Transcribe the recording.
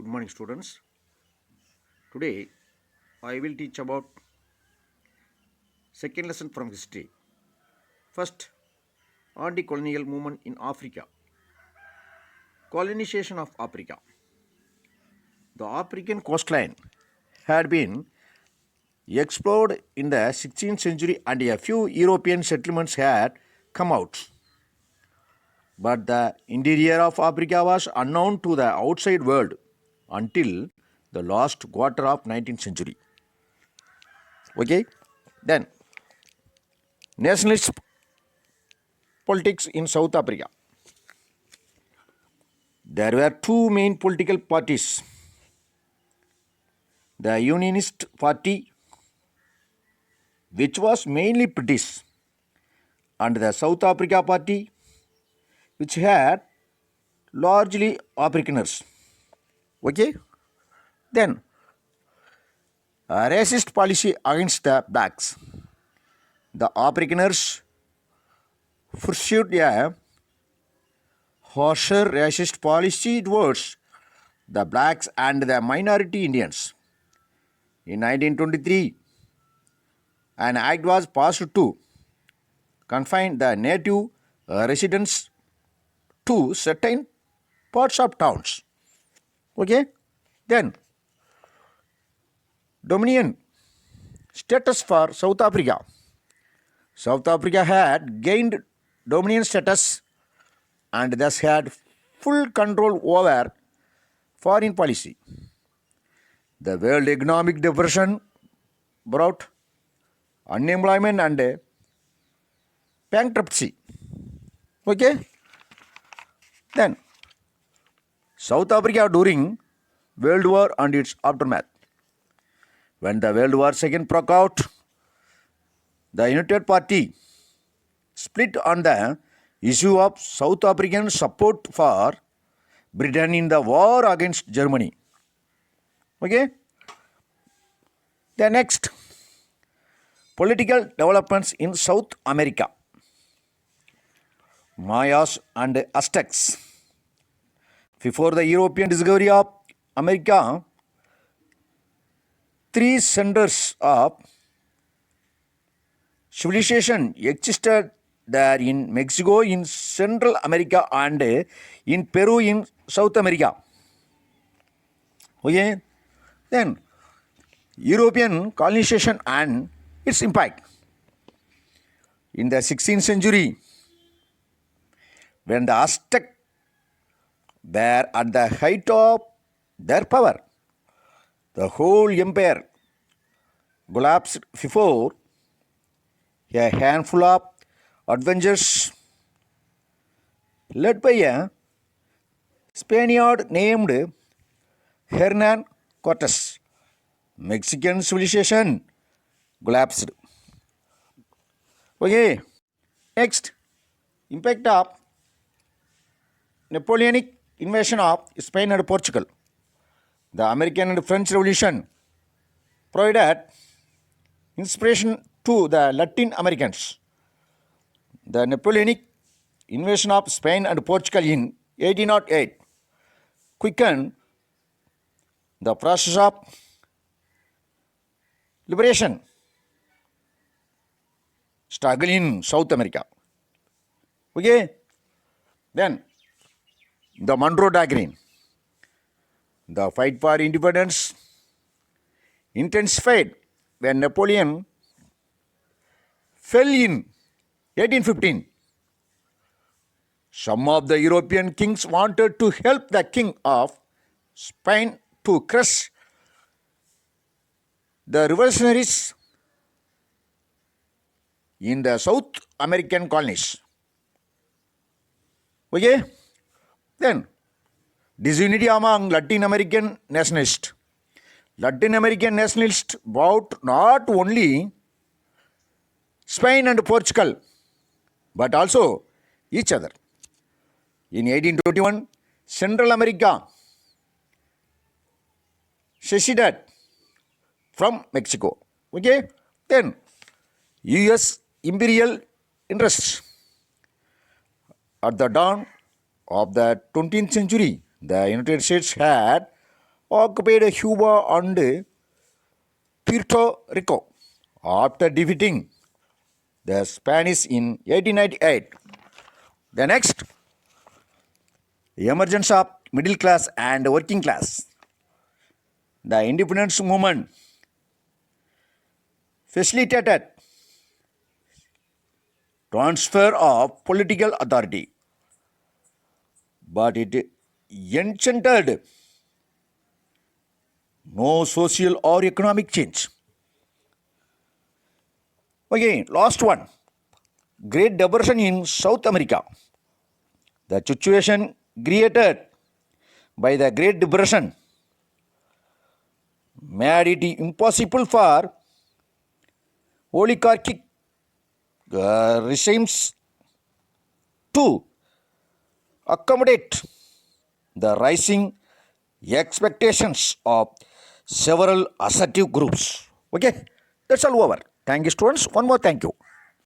Good morning, students. Today I will teach about second lesson from history. First, anti-colonial movement in Africa. Colonization of Africa. The African coastline had been explored in the 16th century and a few European settlements had come out. But the interior of Africa was unknown to the outside world until the last quarter of 19th century. Okay? Then, nationalist politics in South Africa. There were two main political parties, the Unionist Party, which was mainly British, and the South Africa Party, which had largely Afrikaners. Okay? Then, a racist policy against the blacks. The Afrikaners pursued a harsher racist policy towards the blacks and the minority Indians. In 1923, an act was passed to confine the native residents to certain parts of towns. Okay? Then, dominion status for South Africa. South Africa had gained dominion status and thus had full control over foreign policy. The World Economic Depression brought unemployment and bankruptcy. Okay? Then, South Africa during World War and its aftermath. When the World War II broke out, the United Party split on the issue of South African support for Britain in the war against Germany. Okay? The next, political developments in South America. Mayas and Aztecs. Before the European discovery of America, three centers of civilization existed there in Mexico, in Central America, and in Peru in South America. Okay? Then, European colonization and its impact. In the 16th century, when the Aztec were at the height of their power, the whole empire collapsed before a handful of adventurers led by a Spaniard named Hernan Cortes. Mexican civilization collapsed. Okay. Next, impact of Napoleonic invasion of Spain and Portugal. The American and French Revolution provided inspiration to the Latin Americans. The Napoleonic invasion of Spain and Portugal in 1808 quickened the process of liberation struggle in South America. Okay? Then, the Monroe Doctrine. The fight for independence intensified when Napoleon fell in 1815. Some of the European kings wanted to help the king of Spain to crush the revolutionaries in the South American colonies. Okay? Then, disunity among Latin American nationalists. Latin American nationalists vowed not only Spain and Portugal, but also each other. In 1821, Central America seceded from Mexico. Okay? Then, U.S. imperial interests. At the dawn of the 20th century, the United States had occupied Cuba and Puerto Rico after defeating the Spanish in 1898. The next, emergence of middle class and working class. The independence movement facilitated transfer of political authority, but it engendered no social or economic change. Again, last one, Great Depression in South America. The situation created by the Great Depression made it impossible for oligarchic regimes to accommodate the rising expectations of several assertive groups. Okay, that's all over. Thank you, students. One more thank you.